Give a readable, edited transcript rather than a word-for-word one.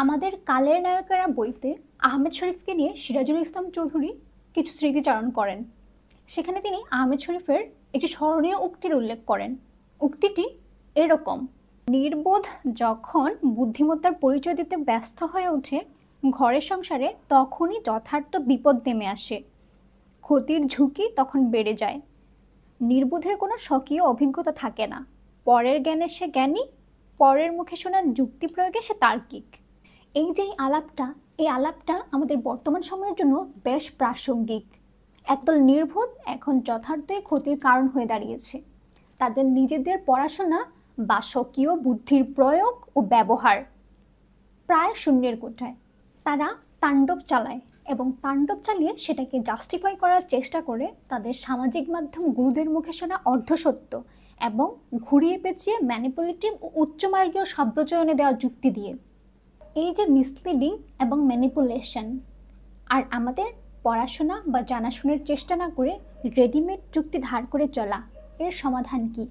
আমাদের কালের নায়কেরা বইতে আহমেদ শরীফকে নিয়ে সিরাজুল ইসলাম চৌধুরী কিছু স্মৃতিচারণ করেন। সেখানে তিনি আহমেদ শরীফের একটি স্মরণীয় উক্তির উল্লেখ করেন। উক্তিটি এরকম: নির্বোধ যখন বুদ্ধিমত্তার পরিচয় দিতে ব্যস্ত হয়ে ওঠে ঘরের সংসারে, তখনই যথার্থ বিপদ নেমে আসে, ক্ষতির ঝুঁকি তখন বেড়ে যায়। নির্বোধের কোনো স্বকীয় অভিজ্ঞতা থাকে না, পরের জ্ঞানে সে জ্ঞানী, পরের মুখে শোনা যুক্তি প্রয়োগে সে তার্কিক। এই যে এই আলাপটা আমাদের বর্তমান সময়ের জন্য বেশ প্রাসঙ্গিক। একদল নির্বোধ এখন যথার্থই ক্ষতির কারণ হয়ে দাঁড়িয়েছে। তাদের নিজেদের পড়াশোনা বা স্বকীয় বুদ্ধির প্রয়োগ ও ব্যবহার প্রায় শূন্যের কোঠায়। তারা তাণ্ডব চালায় এবং তাণ্ডব চালিয়ে সেটাকে জাস্টিফাই করার চেষ্টা করে তাদের সামাজিক মাধ্যম গুরুদের মুখে শোনা অর্ধসত্য এবং ঘুরিয়ে পেঁচিয়ে ম্যানিপুলেটিভ ও উচ্চমার্গীয় শব্দচয়নে দেওয়া যুক্তি দিয়ে। এই যে মিসলিডিং এবং ম্যানিপুলেশন, আর আমাদের পড়াশোনা বা জানাশোনার চেষ্টা না করে রেডিমেড যুক্তি ধার করে চলা, এর সমাধান কি?